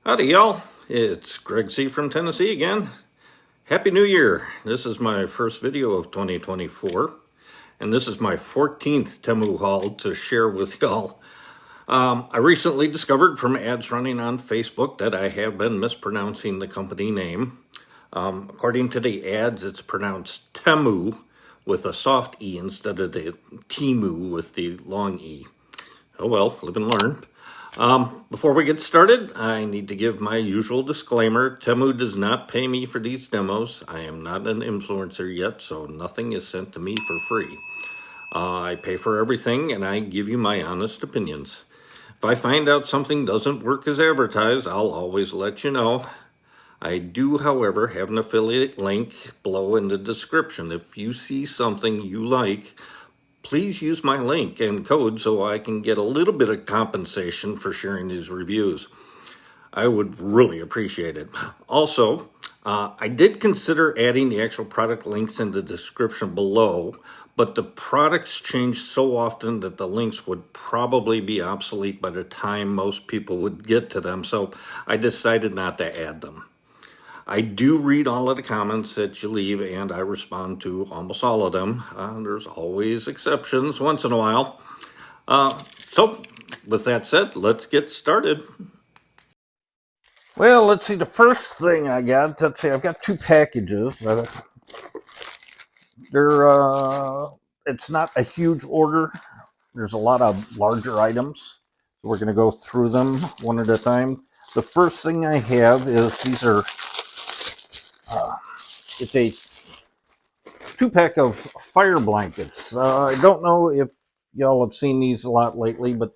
Howdy, y'all. It's Greg C. from Tennessee again. Happy New Year. This is my first video of 2024, and this is my 14th Temu haul to share with y'all. I recently discovered from ads running on Facebook that I have been mispronouncing the company name. According to the ads, it's pronounced Temu with a soft E instead of the Temu with the long E. Oh well, live and learn. Before we get started, I need to give my usual disclaimer. Temu does not pay me for these demos. I am not an influencer yet, so nothing is sent to me for free. I pay for everything, and I give you my honest opinions. If I find out something doesn't work as advertised, I'll always let you know. I do, however, have an affiliate link below in the description. If you see something you like, please use my link and code so I can get a little bit of compensation for sharing these reviews. I would really appreciate it. Also, I did consider adding the actual product links in the description below, but the products change so often that the links would probably be obsolete by the time most people would get to them, so I decided not to add them. I do read all of the comments that you leave, and I respond to almost all of them. There's always exceptions once in a while. So, with that said, let's get started. Well, let's see. The first thing I got, let's see, I've got two packages. It's not a huge order. There's a lot of larger items. We're going to go through them one at a time. The first thing I have is these are. It's a 2-pack of fire blankets. I don't know if y'all have seen these a lot lately, but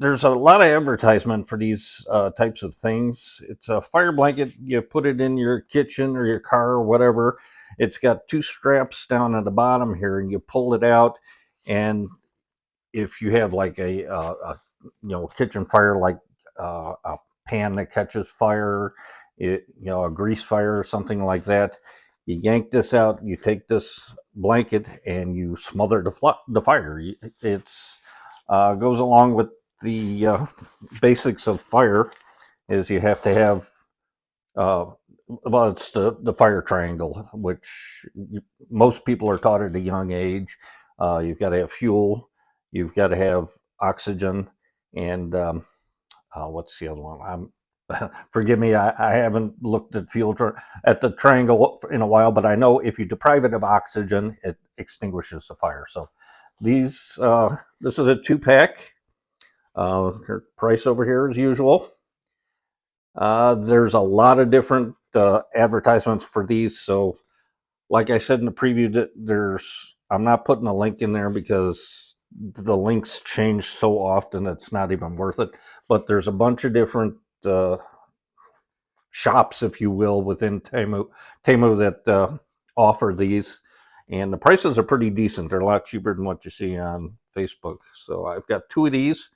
there's a lot of advertisement for these types of things. It's a fire blanket. You put it in your kitchen or your car or whatever. It's got two straps down at the bottom here, and you pull it out. And if you have like a kitchen fire, like a pan that catches fire, a grease fire or something like that, you yank this out. You take this blanket and you smother the fire. It's goes along with the basics of fire. Is you have to have it's the fire triangle, which most people are taught at a young age. You've got to have fuel, you've got to have oxygen, and what's the other one? Forgive me, I haven't looked at at the triangle in a while, but I know if you deprive it of oxygen, it extinguishes the fire. So this is a 2-pack. Price over here as usual. There's a lot of different advertisements for these. So, like I said in the preview, I'm not putting a link in there because the links change so often it's not even worth it. But there's a bunch of different shops, if you will, within Temu that offer these, and the prices are pretty decent. They're a lot cheaper than what you see on Facebook. So I've got two of these.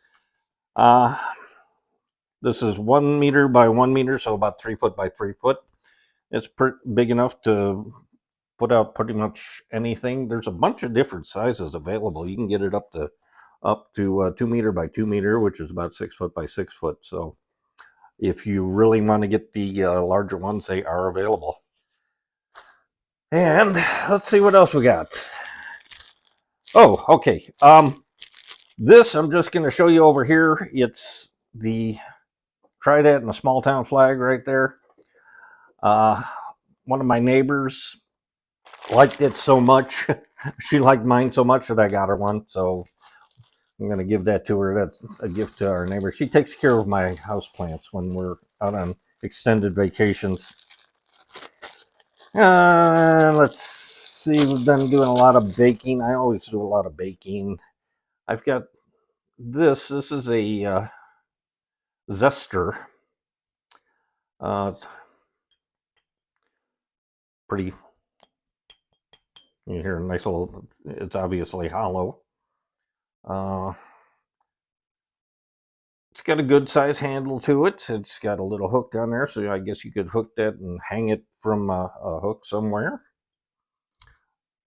This is 1 meter by 1 meter, so about 3 foot by 3 foot. It's big enough to put out pretty much anything. There's a bunch of different sizes available. You can get it up to 2 meter by 2 meter, which is about 6 foot by 6 foot. So if you really want to get the larger ones, they are available. And let's see what else we got. Oh, okay. This I'm just going to show you over here. It's the Trident and a small town flag right there. One of my neighbors liked it so much. She liked mine so much that I got her one. So I'm going to give that to her. That's a gift to our neighbor. She takes care of my house plants when we're out on extended vacations. Let's see. We've been doing a lot of baking. I always do a lot of baking. I've got this. This is a Zester. Pretty. You hear a nice little. It's obviously hollow. It's got a good size handle to it. It's got a little hook on there, so I guess you could hook that and hang it from a hook somewhere.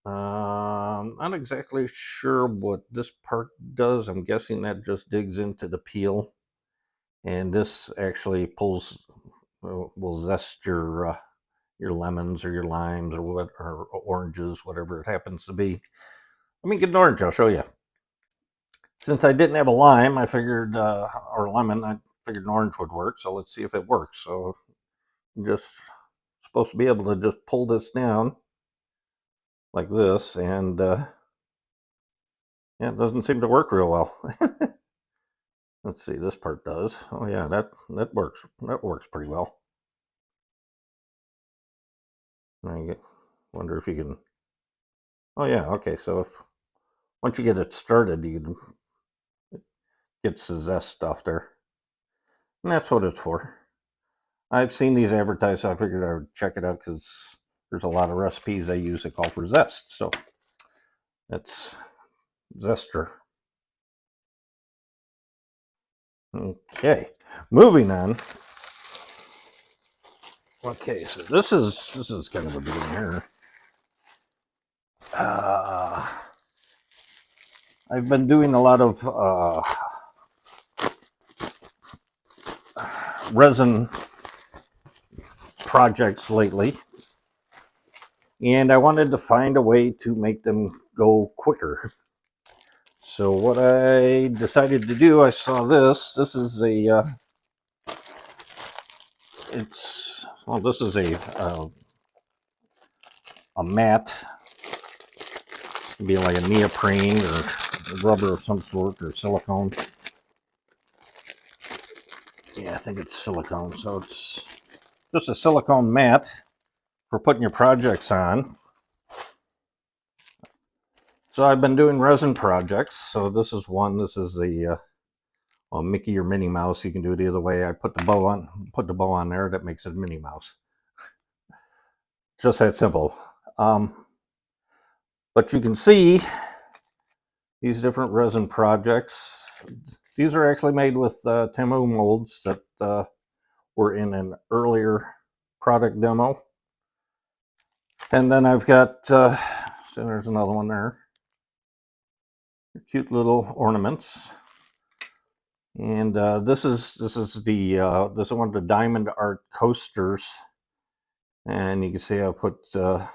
Not exactly sure what this part does. I'm guessing that just digs into the peel And this actually will zest your lemons or your limes or oranges, whatever it happens to be. Let me get an orange, I'll show you. Since I didn't have a lime, I figured, or lemon, I figured an orange would work. So let's see if it works. So I'm just supposed to be able to just pull this down like this, and yeah, it doesn't seem to work real well. Let's see, this part does. Oh yeah, that works. That works pretty well. I wonder if you can. Oh yeah, okay. So if once you get it started, you can get the zest off there, and that's what it's for. I've seen these advertised, so I figured I would check it out because there's a lot of recipes I use that call for zest. So that's Zester. Okay, moving on. Okay, so this is kind of a big one here. I've been doing a lot of resin projects lately, and I wanted to find a way to make them go quicker. So what I decided to do, I saw this. This is a this is a mat. It'd be like a neoprene or rubber of some sort or silicone. Yeah, I think it's silicone. So it's just a silicone mat for putting your projects on. So I've been doing resin projects. So this is one. This is the Mickey or Minnie Mouse. You can do it either way. I put the bow on there. That makes it a Minnie Mouse. Just that simple. But you can see these different resin projects. These are actually made with Temu molds that were in an earlier product demo. And then I've got, so there's another one there. Cute little ornaments. And this is one of the diamond art coasters. And you can see I put the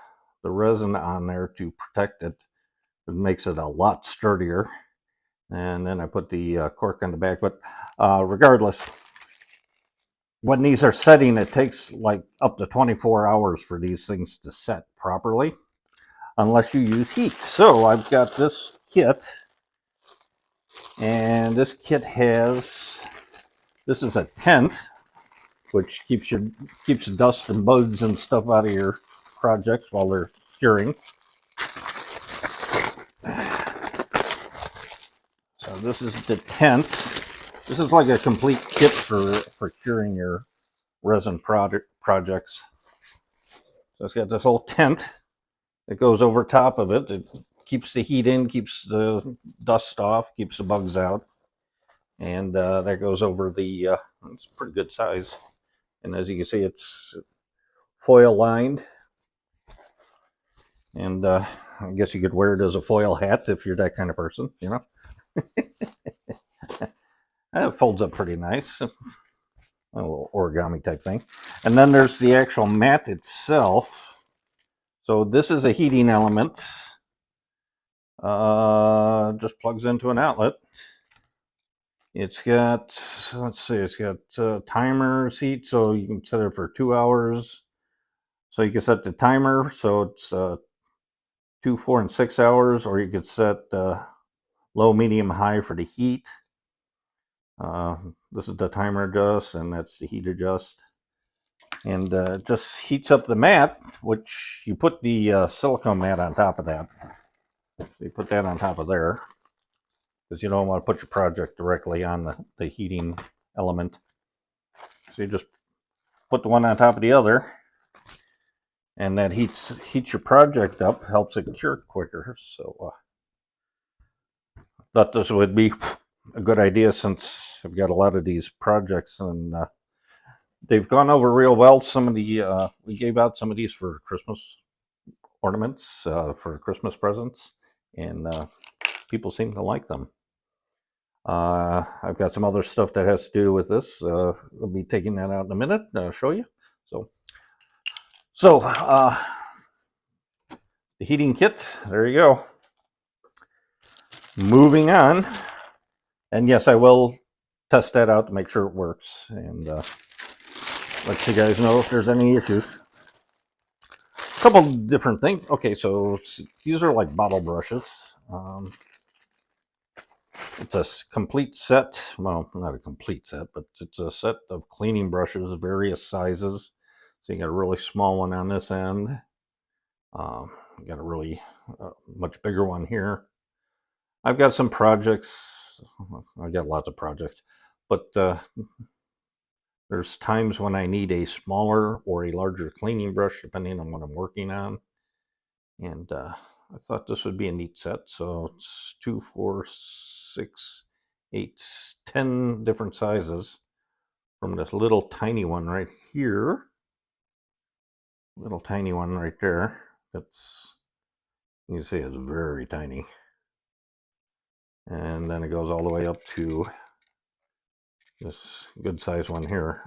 resin on there to protect it. It makes it a lot sturdier. And then I put the cork on the back. But regardless, when these are setting, it takes like up to 24 hours for these things to set properly, unless you use heat. So I've got this kit, and this kit has, this is a tent, which keeps the dust and bugs and stuff out of your projects while they're curing. So this is the tent. This is like a complete kit for curing your resin projects. So it's got this whole tent that goes over top of it. It keeps the heat in, keeps the dust off, keeps the bugs out. And that goes over the, it's a pretty good size. And as you can see, it's foil lined. And I guess you could wear it as a foil hat if you're that kind of person, you know. It folds up pretty nice. A little origami type thing. And then there's the actual mat itself. So this is a heating element. Just plugs into an outlet. It's got, let's see, it's got timers heat, so you can set it for 2 hours. So you can set the timer, so it's 2, 4, and 6 hours, or you could set low, medium, high for the heat. This is the timer adjust, and that's the heat adjust. And it just heats up the mat, which you put the silicone mat on top of that. So you put that on top of there, because you don't want to put your project directly on the heating element. So you just put the one on top of the other, and that heats your project up, helps it cure quicker. So thought this would be a good idea since I've got a lot of these projects, and they've gone over real well. Some of the we gave out some of these for Christmas ornaments, for Christmas presents, and people seem to like them. I've got some other stuff that has to do with this. I'll be taking that out in a minute. I'll show you. So the heating kit, there you go. Moving on. And yes, I will test that out to make sure it works and let you guys know if there's any issues. A couple different things. Okay, so these are like bottle brushes. It's a complete set. Well, not a complete set, but it's a set of cleaning brushes of various sizes. So you got a really small one on this end. You got a really much bigger one here. I've got some projects. I got lots of projects, but there's times when I need a smaller or a larger cleaning brush, depending on what I'm working on. And I thought this would be a neat set. So it's 2, 4, 6, 8, 10 different sizes from this little tiny one right here. Little tiny one right there. That's, you can see it's very tiny. And then it goes all the way up to this good size one here.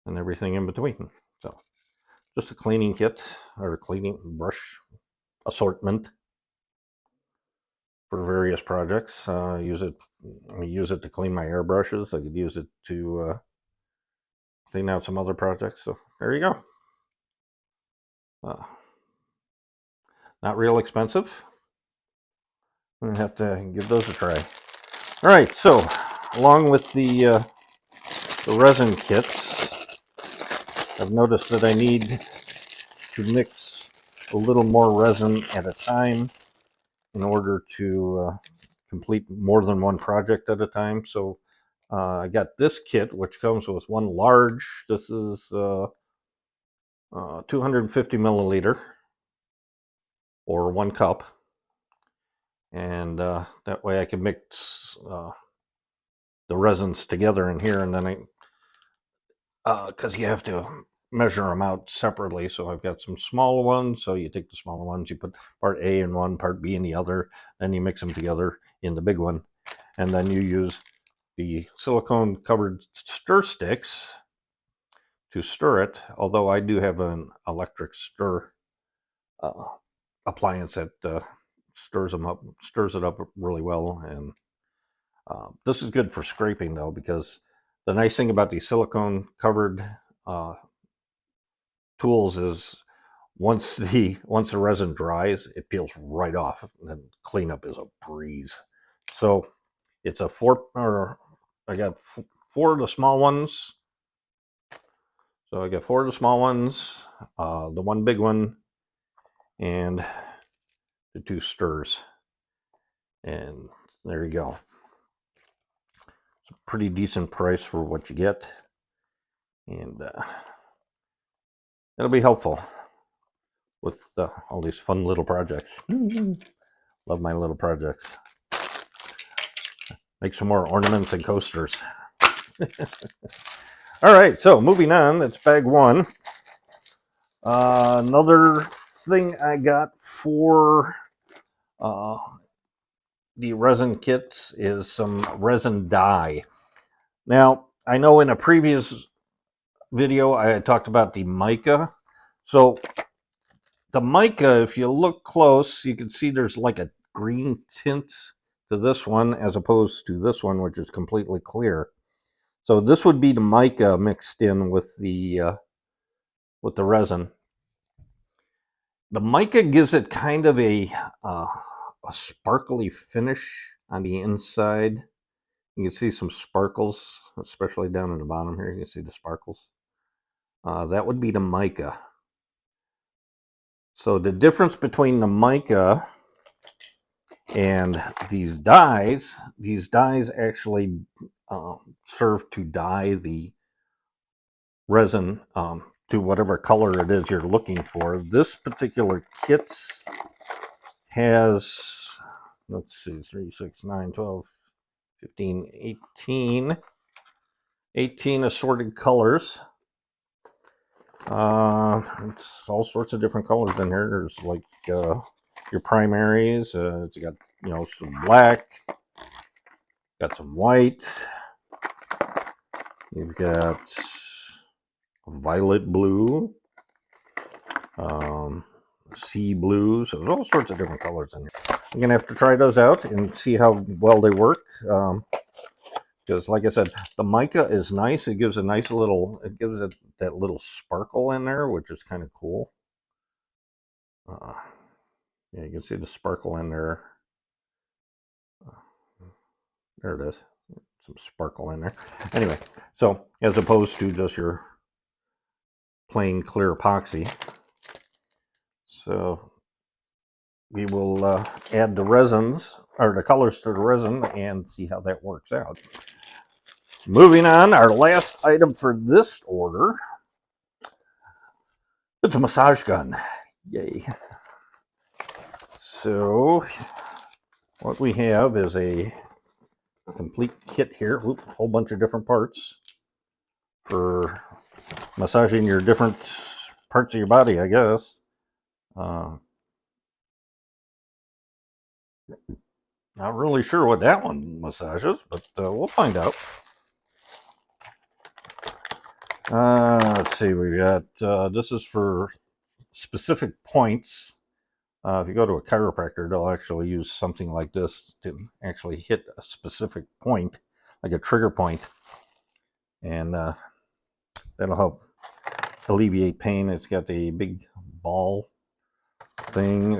And everything in between. So just a cleaning kit or a cleaning brush assortment for various projects. I use it to clean my airbrushes. I could use it to clean out some other projects. So there you go. Not real expensive. I'm gonna have to give those a try. All right, so along with the resin kits, I've noticed that I need to mix a little more resin at a time in order to complete more than one project at a time. So I got this kit, which comes with one large. This is 250 milliliter or 1 cup, and that way I can mix the resins together in here, and then because you have to measure them out separately. So I've got some small ones. So you take the smaller ones, you put part A in one, part B in the other, then you mix them together in the big one, and then you use the silicone covered stir sticks to stir it. Although I do have an electric stir appliance that stirs it up really well. And this is good for scraping though, because the nice thing about these silicone covered tools is once the resin dries, it peels right off, and then cleanup is a breeze. So it's a I got 4 of the small ones. So I got 4 of the small ones, the 1 big one, and the 2 stirs. And there you go. It's a pretty decent price for what you get. And it'll be helpful with all these fun little projects. Love my little projects. Make some more ornaments and coasters. All right, so moving on, it's bag 1. Another thing I got for the resin kits is some resin dye. Now, I know in a previous video I had talked about the mica. So the mica, if you look close, you can see there's like a green tint to this one as opposed to this one, which is completely clear. So this would be the mica mixed in with the resin. The mica gives it kind of a sparkly finish on the inside. You can see some sparkles, especially down in the bottom here. You can see the sparkles. That would be the mica. So the difference between the mica and these dyes actually serve to dye the resin to whatever color it is you're looking for. This particular kit has, let's see, 3, 6, 9, 12, 15, 18 assorted colors. It's all sorts of different colors in here. There's like your primaries. It's got you know, some black, got some white, you've got violet blue, sea blue, so there's all sorts of different colors in here. I'm gonna have to try those out and see how well they work. Because like I said, the mica is nice. It gives a nice little, it gives it that little sparkle in there, which is kind of cool. Yeah, you can see the sparkle in there. There it is. Some sparkle in there. Anyway, so as opposed to just your plain clear epoxy. So we will add the resins, or the colors to the resin, and see how that works out. Moving on, our last item for this order. It's a massage gun. Yay. So what we have is a complete kit here. Oop, a whole bunch of different parts for massaging your different parts of your body, I guess. Not really sure what that one massages, but we'll find out. Let's see, we got, this is for specific points. If you go to a chiropractor, they'll actually use something like this to actually hit a specific point, like a trigger point, and that'll help alleviate pain. It's got the big ball thing.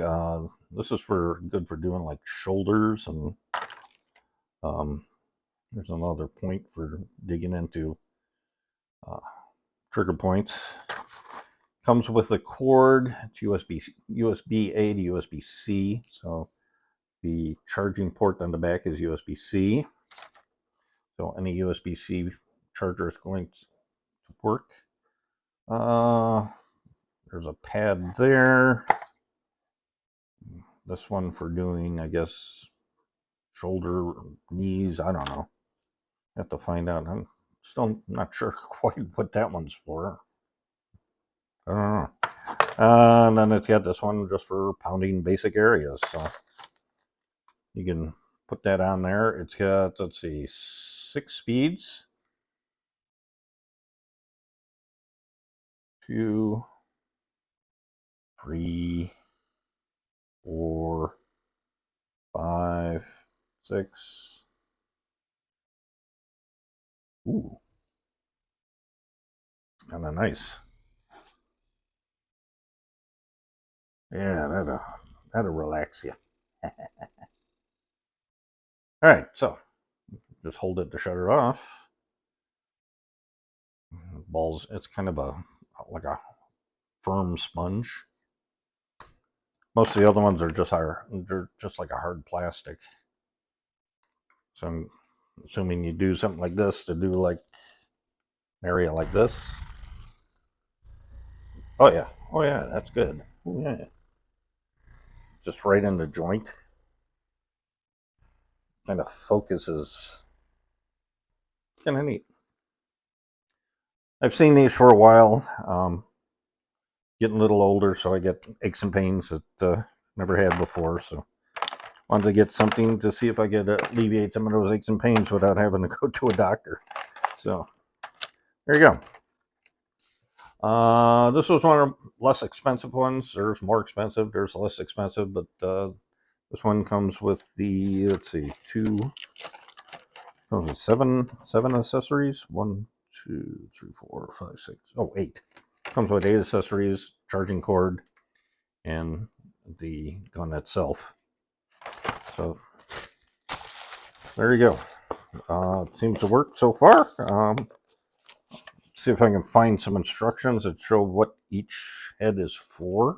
This is good for doing like shoulders, and there's another point for digging into trigger points. Comes with a cord. It's USB-A to USB-C. So the charging port on the back is USB-C. So any USB-C charger is going to work. There's a pad there. This one for doing, I guess, shoulder, knees. I don't know. Have to find out. I'm still not sure quite what that one's for. I don't know. And then it's got this one just for pounding basic areas. So you can put that on there. It's got, let's see, 6 speeds. 2, 3, 4, 5, 6. Ooh. It's kind of nice. Yeah, that'll relax you. All right, so just hold it to shut it off. Balls, it's kind of like a firm sponge. Most of the other ones are they're just like a hard plastic. So I'm assuming you do something like this to do like an area like this. Oh yeah, that's good. Oh yeah. Just right in the joint. Kind of focuses. Kind of neat. I've seen these for a while. Getting a little older, so I get aches and pains that never had before. So wanted to get something to see if I could alleviate some of those aches and pains without having to go to a doctor. So there you go. This was one of the less expensive ones. There's more expensive, there's less expensive, but this one comes with the, let's see, seven accessories. 1, 2, 3, 4, 5, 6. Oh, 8. Comes with 8 accessories, charging cord, and the gun itself. So there you go. It seems to work so far. See if I can find some instructions that show what each head is for.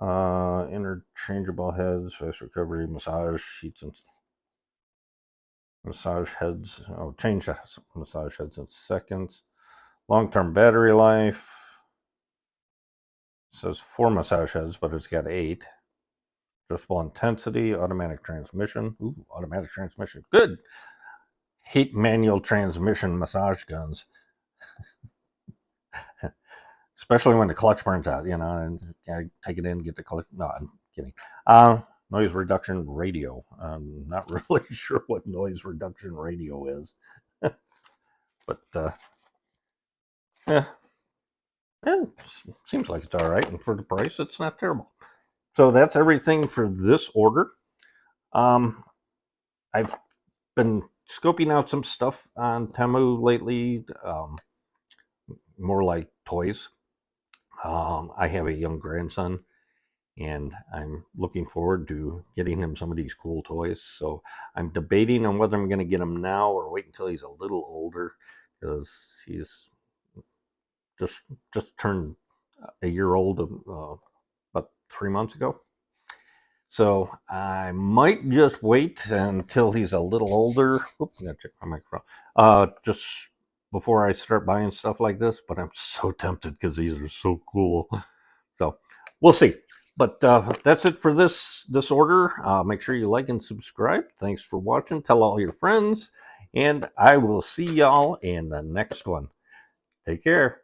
Interchangeable heads, fast recovery, massage sheets, and massage heads. Oh, change the massage heads in seconds. Long-term battery life. It says 4 massage heads, but it's got 8. Adjustable intensity, automatic transmission. Ooh, automatic transmission. Good. Hate manual transmission massage guns. Especially when the clutch burns out, you know, and I take it in, get the clutch. No, I'm kidding. noise reduction radio. I'm not really sure what noise reduction radio is, but yeah, it seems like it's all right, and for the price, it's not terrible. So that's everything for this order. I've been scoping out some stuff on Temu lately, more like toys. I have a young grandson, and I'm looking forward to getting him some of these cool toys. So I'm debating on whether I'm going to get him now or wait until he's a little older, because he's just turned a year old about 3 months ago. So I might just wait until he's a little older. Oops, I gotta check my microphone. Just before I start buying stuff like this, but I'm so tempted because these are so cool. So we'll see. But that's it for this order. Make sure you like and subscribe. Thanks for watching. Tell all your friends, and I will see y'all in the next one. Take care.